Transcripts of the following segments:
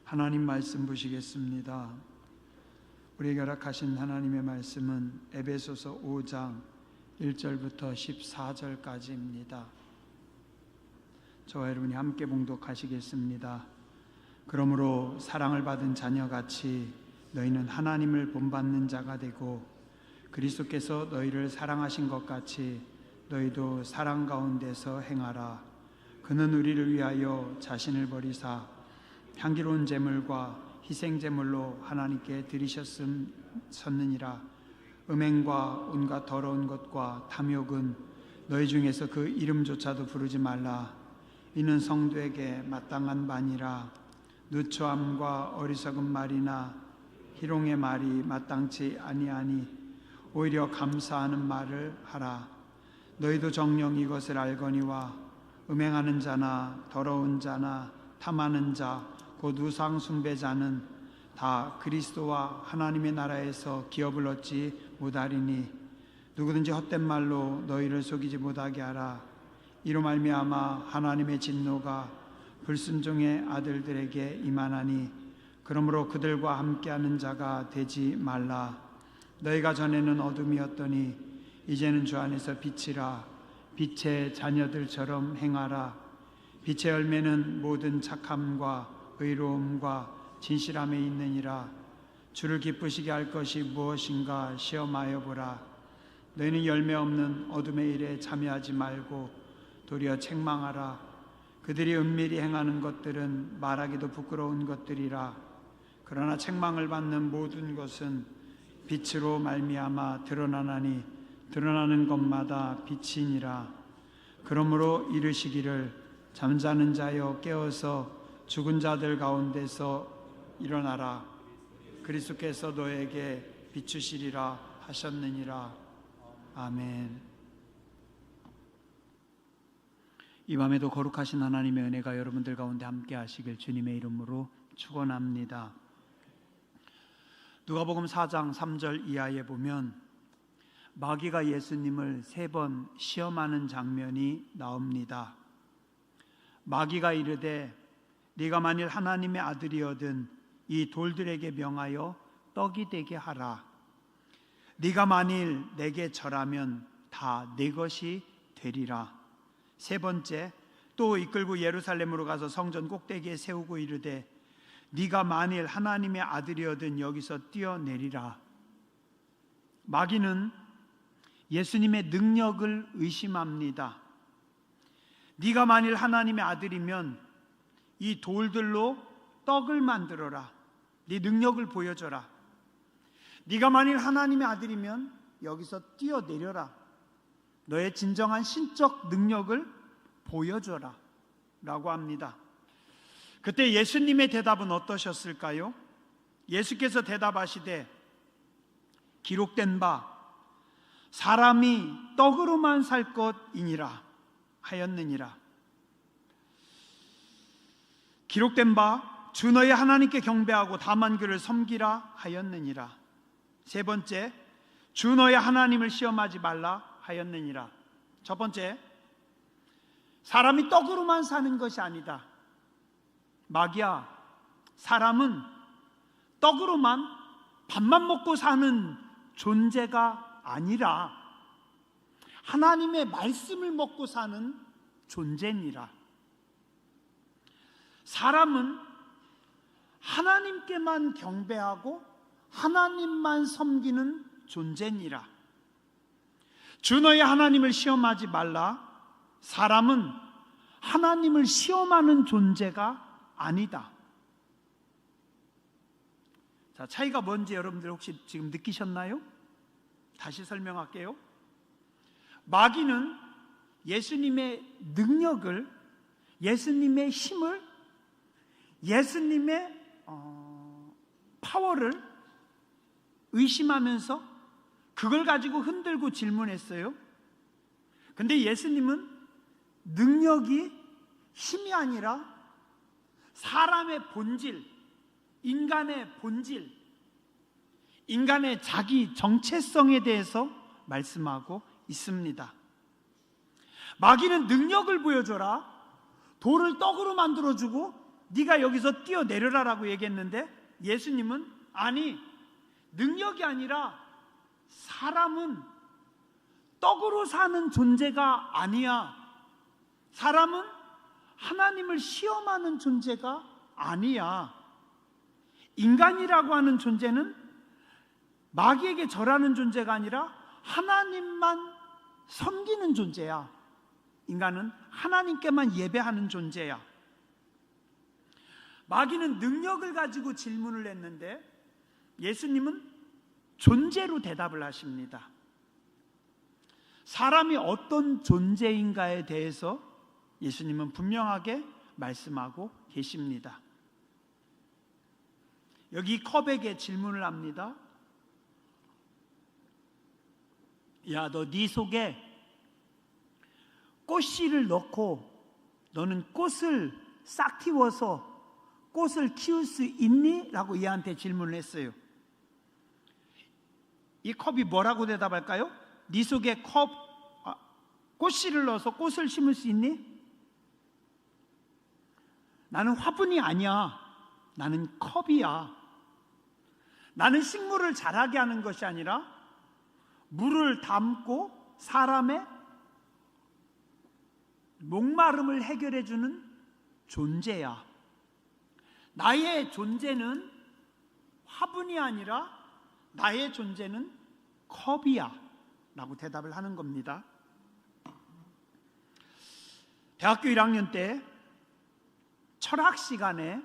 하나님 말씀 보시겠습니다. 우리에게 허락하신 하나님의 말씀은 에베소서 5장 1절부터 14절까지입니다. 저와 여러분이 함께 봉독하시겠습니다. 그러므로 사랑을 받은 자녀같이 너희는 하나님을 본받는 자가 되고 그리스도께서 너희를 사랑하신 것 같이 너희도 사랑 가운데서 행하라. 그는 우리를 위하여 자신을 버리사 향기로운 제물과 희생 제물로 하나님께 드리셨음이라. 음행과 온갖 더러운 것과 탐욕은 너희 중에서 그 이름조차도 부르지 말라. 이는 성도에게 마땅한 바니라. 누추함과 어리석은 말이나 희롱의 말이 마땅치 아니하니 오히려 감사하는 말을 하라. 너희도 정녕 이것을 알거니와 음행하는 자나 더러운 자나 탐하는 자 곧 우상 숭배자는 다 그리스도와 하나님의 나라에서 기업을 얻지 못하리니 누구든지 헛된 말로 너희를 속이지 못하게 하라. 이로 말미암아 하나님의 진노가 불순종의 아들들에게 임하나니 그러므로 그들과 함께하는 자가 되지 말라. 너희가 전에는 어둠이었더니 이제는 주 안에서 빛이라. 빛의 자녀들처럼 행하라. 빛의 열매는 모든 착함과 의로움과 진실함에 있느니라. 주를 기쁘시게 할 것이 무엇인가 시험하여 보라. 너희는 열매 없는 어둠의 일에 참여하지 말고 도리어 책망하라. 그들이 은밀히 행하는 것들은 말하기도 부끄러운 것들이라. 그러나 책망을 받는 모든 것은 빛으로 말미암아 드러나나니 드러나는 것마다 빛이니라. 그러므로 이르시기를 잠자는 자여 깨어서 죽은 자들 가운데서 일어나라. 그리스도께서 너에게 비추시리라 하셨느니라. 아멘. 이 밤에도 거룩하신 하나님의 은혜가 여러분들 가운데 함께 하시길 주님의 이름으로 축원합니다. 누가복음 4장 3절 이하에 보면 마귀가 예수님을 3번 시험하는 장면이 나옵니다. 마귀가 이르되 네가 만일 하나님의 아들이거든 이 돌들에게 명하여 떡이 되게 하라. 네가 만일 내게 절하면 다 내 것이 되리라. 3번째, 또 이끌고 예루살렘으로 가서 성전 꼭대기에 세우고 이르되 네가 만일 하나님의 아들이거든 여기서 뛰어내리라. 마귀는 예수님의 능력을 의심합니다. 네가 만일 하나님의 아들이면 이 돌들로 떡을 만들어라. 네 능력을 보여줘라. 네가 만일 하나님의 아들이면 여기서 뛰어내려라. 너의 진정한 신적 능력을 보여줘라 라고 합니다. 그때 예수님의 대답은 어떠셨을까요? 예수께서 대답하시되 기록된 바 사람이 떡으로만 살 것이니라 하였느니라. 기록된 바 주 너희 하나님께 경배하고 다만 그를 섬기라 하였느니라. 3번째, 주 너희 하나님을 시험하지 말라 하였느니라. 첫 번째, 사람이 떡으로만 사는 것이 아니다. 마귀야, 사람은 떡으로만 밥만 먹고 사는 존재가 아니라 하나님의 말씀을 먹고 사는 존재니라. 사람은 하나님께만 경배하고 하나님만 섬기는 존재니라. 주 너희 하나님을 시험하지 말라. 사람은 하나님을 시험하는 존재가 아니다. 자, 차이가 뭔지 여러분들 혹시 지금 느끼셨나요? 다시 설명할게요. 마귀는 예수님의 능력을, 예수님의 힘을, 예수님의 파워를 의심하면서 그걸 가지고 흔들고 질문했어요. 근데 예수님은 능력이 힘이 아니라 사람의 본질, 인간의 본질, 인간의 자기 정체성에 대해서 말씀하고 있습니다. 마귀는 능력을 보여줘라, 돌을 떡으로 만들어주고 네가 여기서 뛰어내려라라고 얘기했는데 예수님은 아니, 능력이 아니라 사람은 떡으로 사는 존재가 아니야. 사람은 하나님을 시험하는 존재가 아니야. 인간이라고 하는 존재는 마귀에게 절하는 존재가 아니라 하나님만 섬기는 존재야. 인간은 하나님께만 예배하는 존재야. 마귀는 능력을 가지고 질문을 했는데 예수님은 존재로 대답을 하십니다. 사람이 어떤 존재인가에 대해서 예수님은 분명하게 말씀하고 계십니다. 여기 컵에게 질문을 합니다. 야, 너 네 속에 꽃씨를 넣고 너는 꽃을 싹 틔워서 꽃을 키울 수 있니? 라고 얘한테 질문을 했어요. 이 컵이 뭐라고 대답할까요? 네 속에 꽃씨를 넣어서 꽃을 심을 수 있니? 나는 화분이 아니야. 나는 컵이야. 나는 식물을 자라게 하는 것이 아니라 물을 담고 사람의 목마름을 해결해 주는 존재야. 나의 존재는 화분이 아니라 나의 존재는 컵이야 라고 대답을 하는 겁니다. 대학교 1학년 때 철학 시간에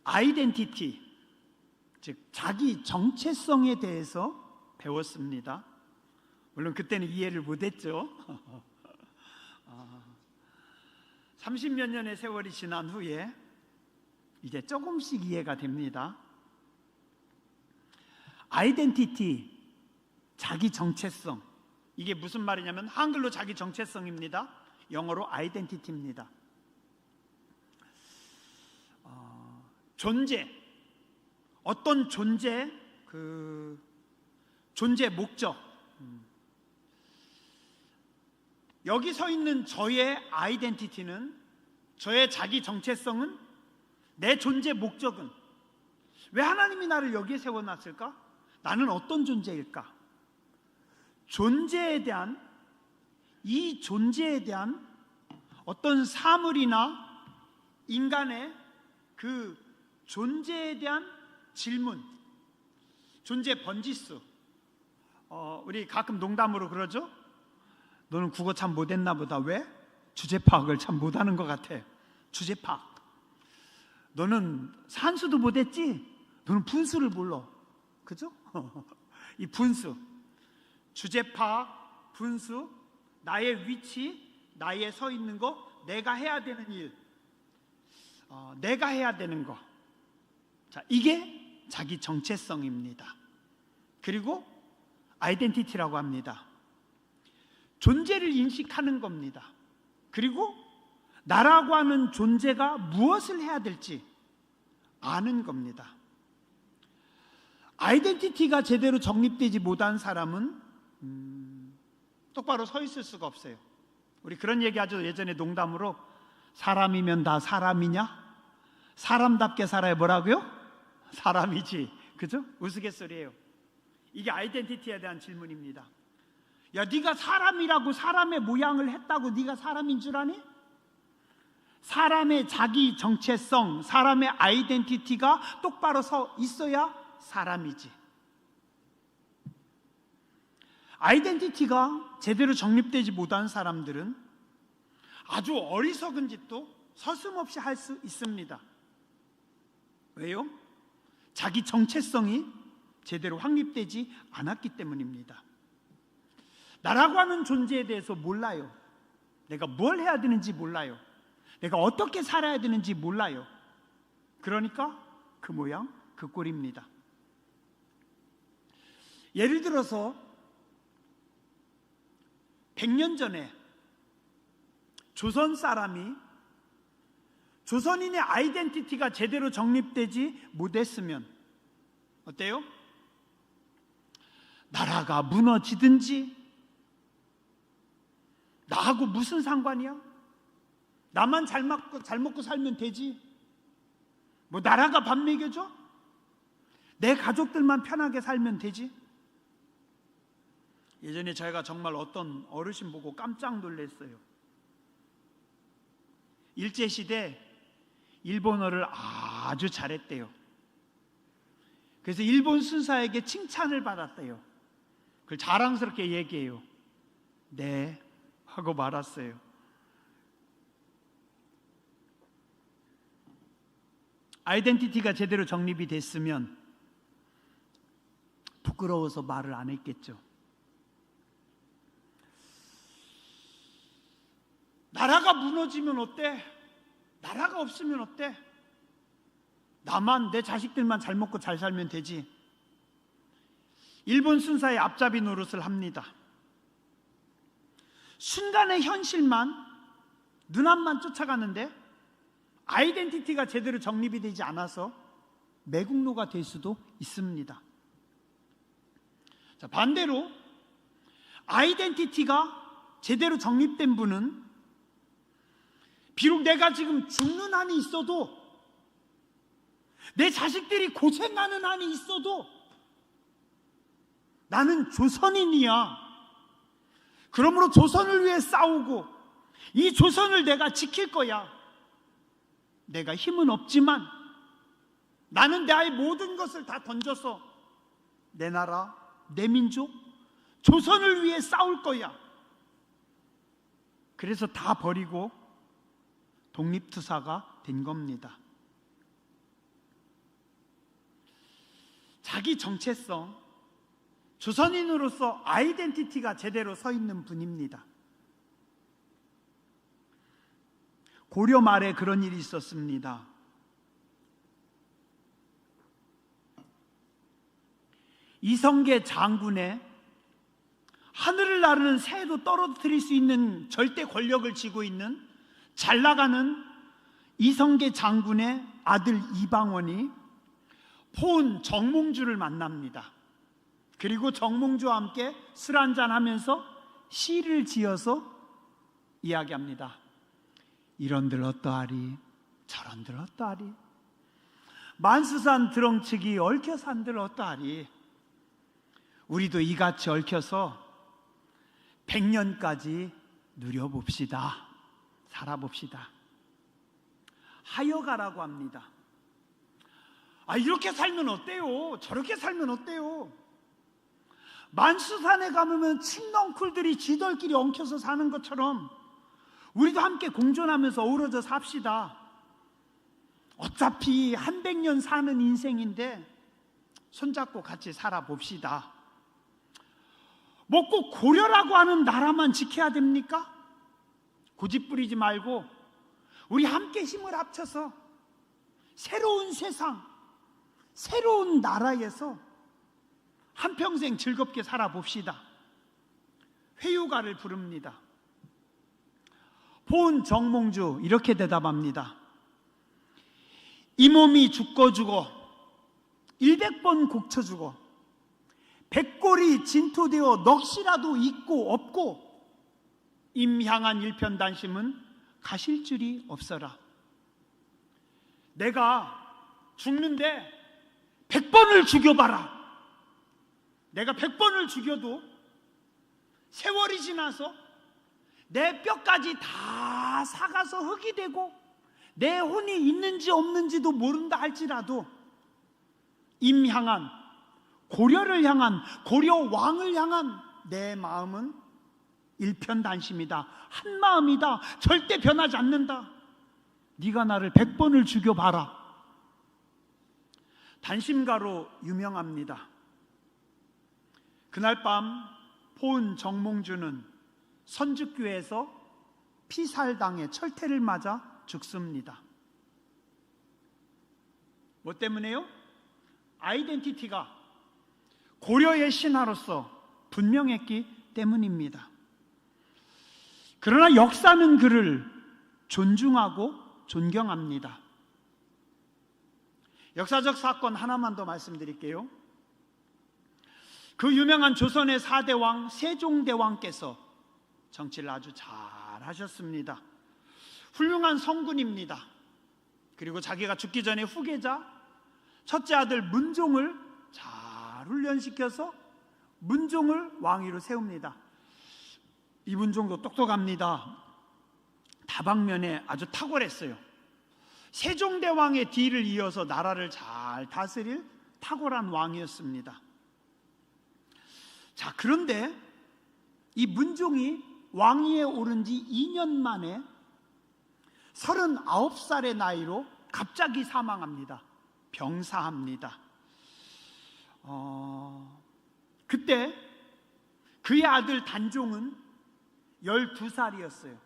아이덴티티, 즉 자기 정체성에 대해서 배웠습니다. 물론 그때는 이해를 못했죠. 30몇 년의 세월이 지난 후에 이제 조금씩 이해가 됩니다. 아이덴티티, 자기 정체성, 이게 무슨 말이냐면 한글로 자기 정체성입니다. 영어로 아이덴티티입니다. 존재, 어떤 존재, 존재 목적, 여기 서 있는 저의 아이덴티티는, 저의 자기 정체성은, 내 존재 목적은 왜 하나님이 나를 여기에 세워놨을까? 나는 어떤 존재일까? 존재에 대한, 이 존재에 대한 어떤 사물이나 인간의 그 존재에 대한 질문, 존재 번지수. 우리 가끔 농담으로 그러죠? 너는 국어 참 못했나 보다. 왜? 주제 파악을 참 못하는 것 같아. 주제 파악. 너는 산수도 못했지? 너는 분수를 몰라. 그죠? 이 분수, 주제 파악, 분수, 나의 위치, 나의 서 있는 거, 내가 해야 되는 일, 내가 해야 되는 거. 자, 이게 자기 정체성입니다. 그리고 아이덴티티라고 합니다. 존재를 인식하는 겁니다. 그리고 나라고 하는 존재가 무엇을 해야 될지 아는 겁니다. 아이덴티티가 제대로 정립되지 못한 사람은 똑바로 서 있을 수가 없어요. 우리 그런 얘기 하죠. 예전에 농담으로 사람이면 다 사람이냐? 사람답게 살아야 뭐라고요? 사람이지. 그죠? 우스갯소리예요. 이게 아이덴티티에 대한 질문입니다. 야, 네가 사람이라고 사람의 모양을 했다고 네가 사람인 줄 아니? 사람의 자기 정체성, 사람의 아이덴티티가 똑바로 서 있어야 사람이지. 아이덴티티가 제대로 정립되지 못한 사람들은 아주 어리석은 짓도 서슴없이 할 수 있습니다. 왜요? 자기 정체성이 제대로 확립되지 않았기 때문입니다. 나라고 하는 존재에 대해서 몰라요. 내가 뭘 해야 되는지 몰라요. 내가 어떻게 살아야 되는지 몰라요. 그러니까 그 모양 그 꼴입니다. 예를 들어서 100년 전에 조선 사람이 조선인의 아이덴티티가 제대로 정립되지 못했으면 어때요? 나라가 무너지든지 나하고 무슨 상관이야? 나만 잘 먹고 살면 되지. 뭐 나라가 밥 먹여줘? 내 가족들만 편하게 살면 되지. 예전에 저희가 정말 어떤 어르신 보고 깜짝 놀랐어요. 일제시대 일본어를 아주 잘했대요. 그래서 일본 순사에게 칭찬을 받았대요. 그걸 자랑스럽게 얘기해요. 네 하고 말았어요. 아이덴티티가 제대로 정립이 됐으면 부끄러워서 말을 안 했겠죠. 나라가 무너지면 어때? 나라가 없으면 어때? 나만, 내 자식들만 잘 먹고 잘 살면 되지. 일본 순사의 앞잡이 노릇을 합니다. 순간의 현실만, 눈앞만 쫓아가는데 아이덴티티가 제대로 정립이 되지 않아서 매국노가 될 수도 있습니다. 자, 반대로 아이덴티티가 제대로 정립된 분은 비록 내가 지금 죽는 한이 있어도, 내 자식들이 고생하는 한이 있어도 나는 조선인이야. 그러므로 조선을 위해 싸우고 이 조선을 내가 지킬 거야. 내가 힘은 없지만 나는 나의 모든 것을 다 던져서 내 나라, 내 민족, 조선을 위해 싸울 거야. 그래서 다 버리고 독립투사가 된 겁니다. 자기 정체성, 조선인으로서 아이덴티티가 제대로 서 있는 분입니다. 고려 말에 그런 일이 있었습니다. 이성계 장군의 하늘을 나르는 새도 떨어뜨릴 수 있는 절대 권력을 쥐고 있는 잘 나가는 이성계 장군의 아들 이방원이 포은 정몽주를 만납니다. 그리고 정몽주와 함께 술 한잔 하면서 시를 지어서 이야기합니다. 이런들 어떠하리, 저런들 어떠하리, 만수산 드렁치기 얽혀산들 어떠하리. 우리도 이같이 얽혀서 100년까지 누려봅시다. 살아봅시다. 하여가라고 합니다. 이렇게 살면 어때요? 저렇게 살면 어때요? 만수산에 가면 칡넝쿨들이 쥐들끼리 엉켜서 사는 것처럼 우리도 함께 공존하면서 어우러져 삽시다. 어차피 한 100년 사는 인생인데 손잡고 같이 살아봅시다. 뭐 꼭 고려라고 하는 나라만 지켜야 됩니까? 고집 부리지 말고 우리 함께 힘을 합쳐서 새로운 세상, 새로운 나라에서 한평생 즐겁게 살아봅시다. 회유가를 부릅니다. 포은 정몽주 이렇게 대답합니다. 이 몸이 죽고 죽어 100번 곡쳐 죽어 100골이 진토되어 넋이라도 있고 없고 임향한 일편단심은 가실 줄이 없어라. 내가 죽는데 100번을 죽여봐라. 내가 100번을 죽여도 세월이 지나서 내 뼈까지 다 삭아서 흙이 되고 내 혼이 있는지 없는지도 모른다 할지라도 임향한, 고려를 향한, 고려 왕을 향한 내 마음은 일편단심이다. 한 마음이다. 절대 변하지 않는다. 네가 나를 100번을 죽여봐라. 단심가로 유명합니다. 그날 밤 포은 정몽주는 선주교에서 피살당해 철퇴를 맞아 죽습니다. 뭐 때문에요? 아이덴티티가 고려의 신하로서 분명했기 때문입니다. 그러나 역사는 그를 존중하고 존경합니다. 역사적 사건 하나만 더 말씀드릴게요. 그 유명한 조선의 4대 왕 세종대왕께서 정치를 아주 잘 하셨습니다. 훌륭한 성군입니다. 그리고 자기가 죽기 전에 후계자 첫째 아들 문종을 잘 훈련시켜서 문종을 왕위로 세웁니다. 이 문종도 똑똑합니다. 다방면에 아주 탁월했어요. 세종대왕의 뒤를 이어서 나라를 잘 다스릴 탁월한 왕이었습니다. 자, 그런데 이 문종이 왕위에 오른 지 2년 만에 39살의 나이로 갑자기 사망합니다. 병사합니다. 그때 그의 아들 단종은 12살이었어요.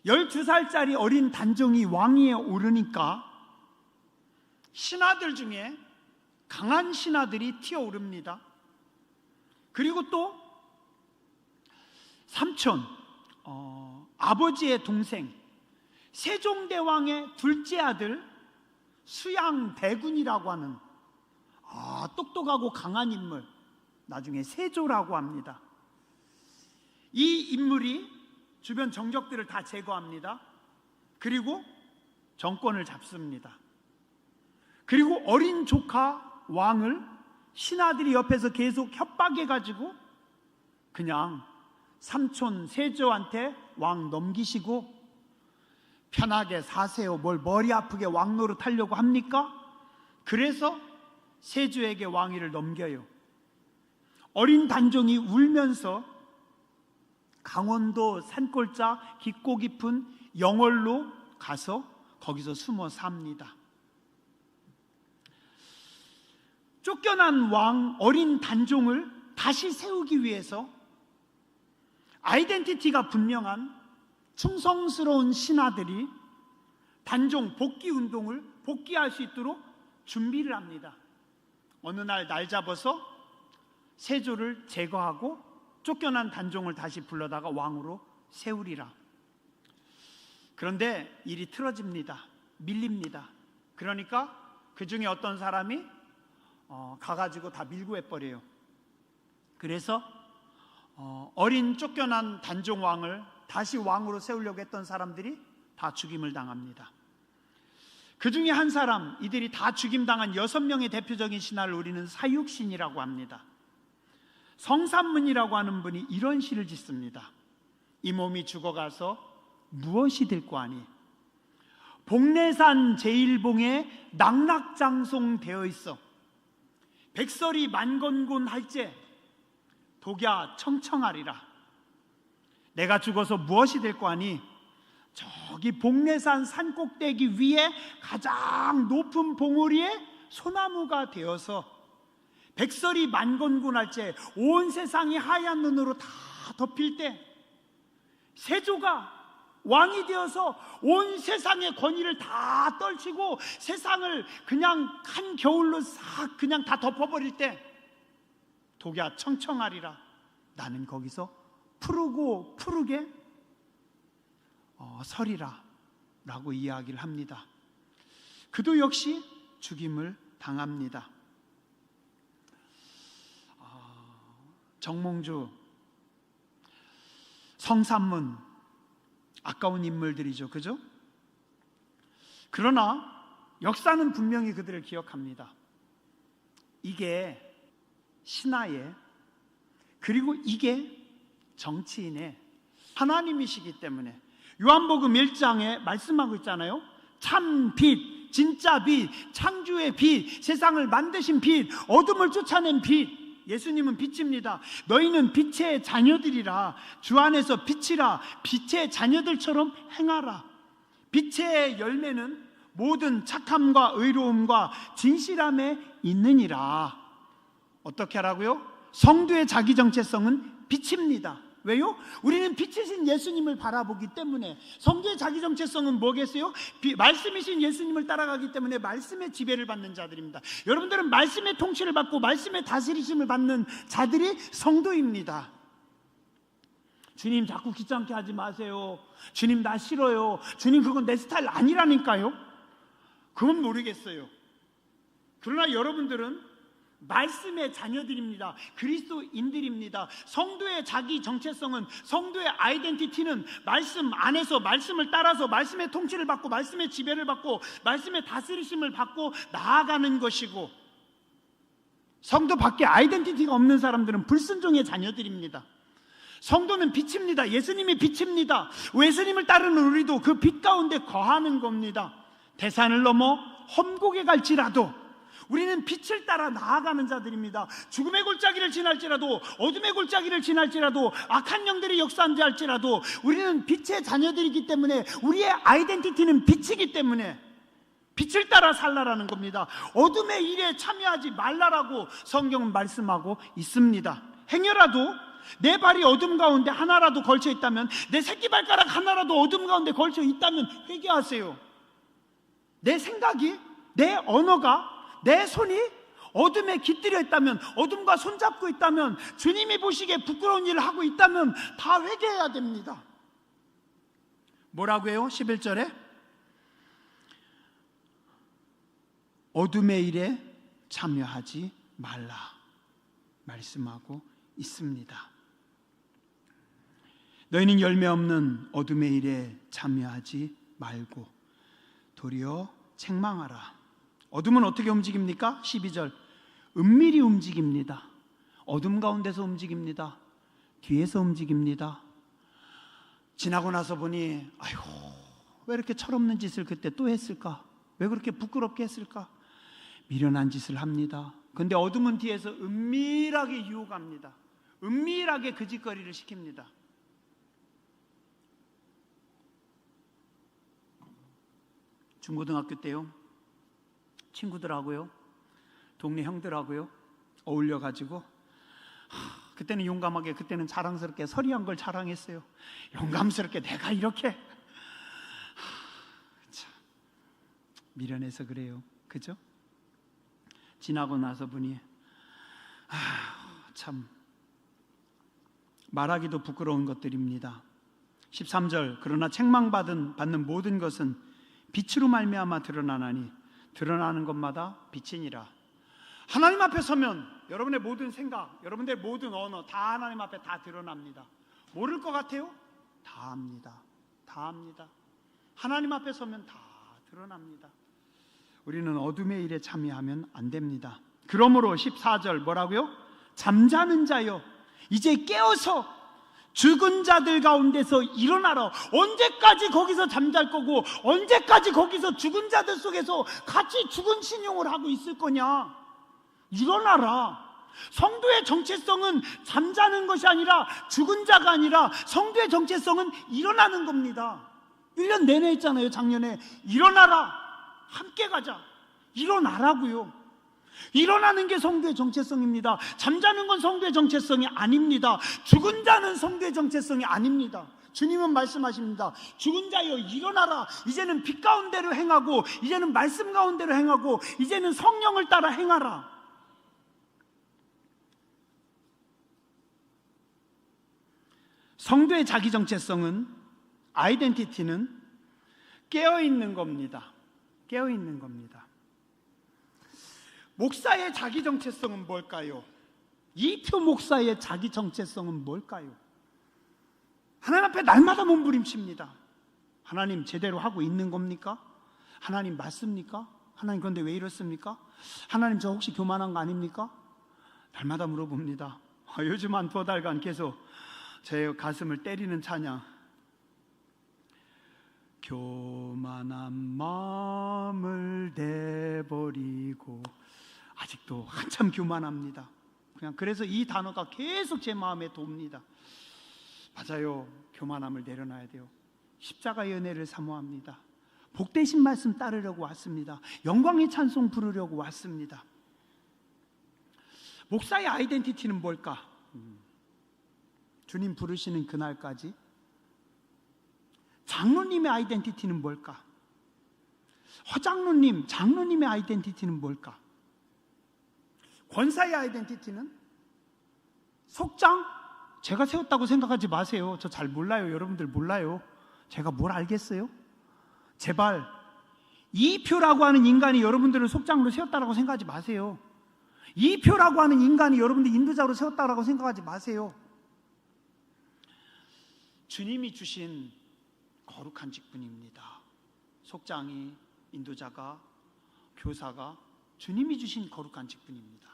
12살짜리 어린 단종이 왕위에 오르니까 신하들 중에 강한 신하들이 튀어오릅니다. 그리고 또 삼촌, 아버지의 동생 세종대왕의 둘째 아들 수양대군이라고 하는 똑똑하고 강한 인물, 나중에 세조라고 합니다. 이 인물이 주변 정적들을 다 제거합니다. 그리고 정권을 잡습니다. 그리고 어린 조카 왕을 신하들이 옆에서 계속 협박해가지고 그냥 삼촌 세조한테 왕 넘기시고 편하게 사세요. 뭘 머리 아프게 왕 노릇하려고 합니까? 그래서 세조에게 왕위를 넘겨요. 어린 단종이 울면서 강원도 산골짜 깊고 깊은 영월로 가서 거기서 숨어 삽니다. 쫓겨난 왕 어린 단종을 다시 세우기 위해서 아이덴티티가 분명한 충성스러운 신하들이 단종 복귀 운동을 복귀할 수 있도록 준비를 합니다. 어느 날 잡아서 세조를 제거하고 쫓겨난 단종을 다시 불러다가 왕으로 세우리라. 그런데 일이 틀어집니다. 밀립니다. 그러니까 그 중에 어떤 사람이 가가지고 다 밀고 해버려요. 그래서 어린 쫓겨난 단종 왕을 다시 왕으로 세우려고 했던 사람들이 다 죽임을 당합니다. 그 중에 한 사람, 이들이 다 죽임당한 6명의 대표적인 신하를 우리는 사육신이라고 합니다. 성삼문이라고 하는 분이 이런 시를 짓습니다. 이 몸이 죽어가서 무엇이 될 거 아니? 복례산 제일봉에 낙락장송 되어 있어. 백설이 만건곤 할제 독야 청청하리라. 내가 죽어서 무엇이 될 거 아니? 저기 복례산 산꼭대기 위에 가장 높은 봉우리에 소나무가 되어서 백설이 만건곤할제 온 세상이 하얀 눈으로 다 덮일 때 세조가 왕이 되어서 온 세상의 권위를 다 떨치고 세상을 그냥 한겨울로 싹 그냥 다 덮어버릴 때 독야 청청하리라. 나는 거기서 푸르고 푸르게 서리라 라고 이야기를 합니다. 그도 역시 죽임을 당합니다. 정몽주, 성삼문, 아까운 인물들이죠. 그죠? 그러나 역사는 분명히 그들을 기억합니다. 이게 신하의, 그리고 이게 정치인의 하나님이시기 때문에 요한복음 1장에 말씀하고 있잖아요. 참 빛, 진짜 빛, 창조의 빛, 세상을 만드신 빛, 어둠을 쫓아낸 빛. 예수님은 빛입니다. 너희는 빛의 자녀들이라. 주 안에서 빛이라. 빛의 자녀들처럼 행하라. 빛의 열매는 모든 착함과 의로움과 진실함에 있느니라. 어떻게 하라고요? 성도의 자기 정체성은 빛입니다. 왜요? 우리는 빛이신 예수님을 바라보기 때문에. 성도의 자기 정체성은 뭐겠어요? 말씀이신 예수님을 따라가기 때문에 말씀의 지배를 받는 자들입니다. 여러분들은 말씀의 통치를 받고 말씀의 다스리심을 받는 자들이 성도입니다. 주님 자꾸 귀찮게 하지 마세요. 주님 나 싫어요. 주님 그건 내 스타일 아니라니까요. 그건 모르겠어요. 그러나 여러분들은 말씀의 자녀들입니다. 그리스도인들입니다. 성도의 자기 정체성은, 성도의 아이덴티티는 말씀 안에서, 말씀을 따라서, 말씀의 통치를 받고, 말씀의 지배를 받고, 말씀의 다스리심을 받고 나아가는 것이고, 성도 밖에 아이덴티티가 없는 사람들은 불순종의 자녀들입니다. 성도는 빛입니다. 예수님이 빛입니다. 예수님을 따르는 우리도 그 빛 가운데 거하는 겁니다. 대산을 넘어 험곡에 갈지라도 우리는 빛을 따라 나아가는 자들입니다. 죽음의 골짜기를 지날지라도, 어둠의 골짜기를 지날지라도, 악한 영들이 역사한다 할지라도 우리는 빛의 자녀들이기 때문에, 우리의 아이덴티티는 빛이기 때문에 빛을 따라 살라라는 겁니다. 어둠의 일에 참여하지 말라라고 성경은 말씀하고 있습니다. 행여라도 내 발이 어둠 가운데 하나라도 걸쳐 있다면, 내 새끼발가락 하나라도 어둠 가운데 걸쳐 있다면 회개하세요. 내 생각이, 내 언어가, 내 손이 어둠에 깃들여 있다면, 어둠과 손잡고 있다면, 주님이 보시기에 부끄러운 일을 하고 있다면 다 회개해야 됩니다. 뭐라고 해요? 11절에 어둠의 일에 참여하지 말라 말씀하고 있습니다. 너희는 열매 없는 어둠의 일에 참여하지 말고 도리어 책망하라. 어둠은 어떻게 움직입니까? 12절, 은밀히 움직입니다. 어둠 가운데서 움직입니다. 뒤에서 움직입니다. 지나고 나서 보니 아이고, 왜 이렇게 철없는 짓을 그때 또 했을까? 왜 그렇게 부끄럽게 했을까? 미련한 짓을 합니다. 근데 어둠은 뒤에서 은밀하게 유혹합니다. 은밀하게 그 짓거리를 시킵니다. 중고등학교 때요, 친구들하고요, 동네 형들하고요 어울려가지고 그때는 용감하게, 그때는 자랑스럽게 서리한 걸 자랑했어요. 용감스럽게 내가 이렇게 참, 미련해서 그래요. 그죠? 지나고 나서 보니 참 말하기도 부끄러운 것들입니다. 13절, 그러나 책망받는 모든 것은 빛으로 말미암아 드러나나니 드러나는 것마다 빛이니라. 하나님 앞에 서면 여러분의 모든 생각, 여러분들의 모든 언어 다 하나님 앞에 다 드러납니다. 모를 것 같아요? 다 압니다. 다 압니다. 하나님 앞에 서면 다 드러납니다. 우리는 어둠의 일에 참여하면 안 됩니다. 그러므로 14절 뭐라고요? 잠자는 자여, 이제 깨어서 죽은 자들 가운데서 일어나라. 언제까지 거기서 잠잘 거고, 언제까지 거기서 죽은 자들 속에서 같이 죽은 신용을 하고 있을 거냐? 일어나라. 성도의 정체성은 잠자는 것이 아니라, 죽은 자가 아니라, 성도의 정체성은 일어나는 겁니다. 1년 내내 했잖아요. 작년에 일어나라, 함께 가자. 일어나라고요. 일어나는 게 성도의 정체성입니다. 잠자는 건 성도의 정체성이 아닙니다. 죽은 자는 성도의 정체성이 아닙니다. 주님은 말씀하십니다. 죽은 자여 일어나라. 이제는 빛 가운데로 행하고, 이제는 말씀 가운데로 행하고, 이제는 성령을 따라 행하라. 성도의 자기 정체성은, 아이덴티티는 깨어있는 겁니다. 깨어있는 겁니다. 목사의 자기 정체성은 뭘까요? 이표 목사의 자기 정체성은 뭘까요? 하나님 앞에 날마다 몸부림칩니다. 하나님 제대로 하고 있는 겁니까? 하나님 맞습니까? 하나님 그런데 왜 이렇습니까? 하나님 저 혹시 교만한 거 아닙니까? 날마다 물어봅니다. 요즘 한 2달간 계속 제 가슴을 때리는 찬양, 교만한 마음을 내버리고, 아직도 한참 교만합니다. 그냥 그래서 이 단어가 계속 제 마음에 돕니다. 맞아요. 교만함을 내려놔야 돼요. 십자가의 은혜를 사모합니다. 복되신 말씀 따르려고 왔습니다. 영광의 찬송 부르려고 왔습니다. 목사의 아이덴티티는 뭘까? 주님 부르시는 그날까지. 장로님의 아이덴티티는 뭘까? 허장로님, 장로님의 아이덴티티는 뭘까? 권사의 아이덴티티는? 속장? 제가 세웠다고 생각하지 마세요. 저 잘 몰라요. 여러분들 몰라요. 제가 뭘 알겠어요? 제발 이표라고 하는 인간이 여러분들을 속장으로 세웠다고 생각하지 마세요. 이 표라고 하는 인간이 여러분들 인도자로 세웠다라고 생각하지 마세요. 주님이 주신 거룩한 직분입니다. 속장이, 인도자가, 교사가 주님이 주신 거룩한 직분입니다.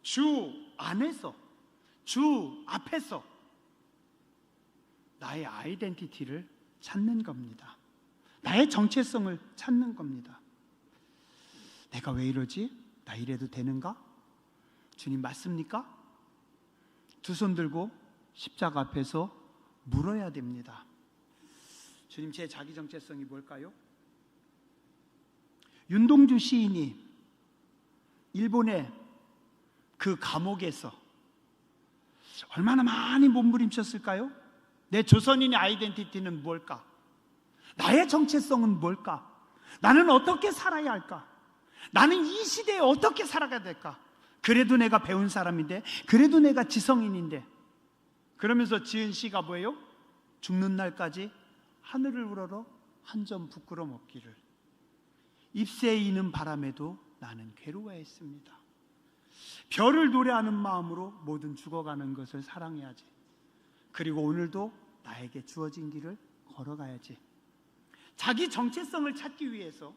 주 안에서, 주 앞에서 나의 아이덴티티를 찾는 겁니다. 나의 정체성을 찾는 겁니다. 내가 왜 이러지? 나 이래도 되는가? 주님 맞습니까? 두 손 들고 십자가 앞에서 물어야 됩니다. 주님, 제 자기 정체성이 뭘까요? 윤동주 시인이 일본의 그 감옥에서 얼마나 많이 몸부림쳤을까요? 내 조선인의 아이덴티티는 뭘까? 나의 정체성은 뭘까? 나는 어떻게 살아야 할까? 나는 이 시대에 어떻게 살아가야 될까? 그래도 내가 배운 사람인데, 그래도 내가 지성인인데, 그러면서 지은 시가 뭐예요? 죽는 날까지 하늘을 우러러 한 점 부끄러 먹기를, 잎새에 이는 바람에도 나는 괴로워했습니다. 별을 노래하는 마음으로 모든 죽어가는 것을 사랑해야지. 그리고 오늘도 나에게 주어진 길을 걸어가야지. 자기 정체성을 찾기 위해서,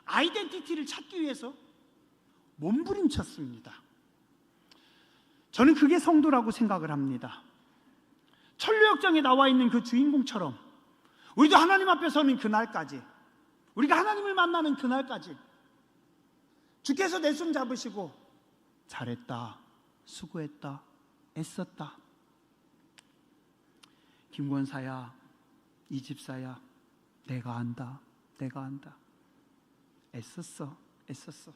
아이덴티티를 찾기 위해서 몸부림쳤습니다. 저는 그게 성도라고 생각을 합니다. 천류역정에 나와 있는 그 주인공처럼 우리도 하나님 앞에 서는 그날까지, 우리가 하나님을 만나는 그날까지 주께서 내 손 잡으시고 잘했다, 수고했다, 애썼다, 김권사야, 이 집사야, 내가 안다, 내가 안다, 애썼어, 애썼어.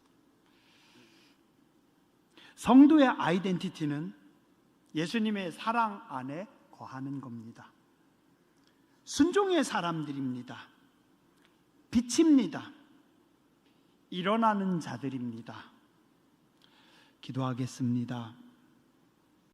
성도의 아이덴티티는 예수님의 사랑 안에 거하는 겁니다. 순종의 사람들입니다. 빛입니다. 일어나는 자들입니다. 기도하겠습니다.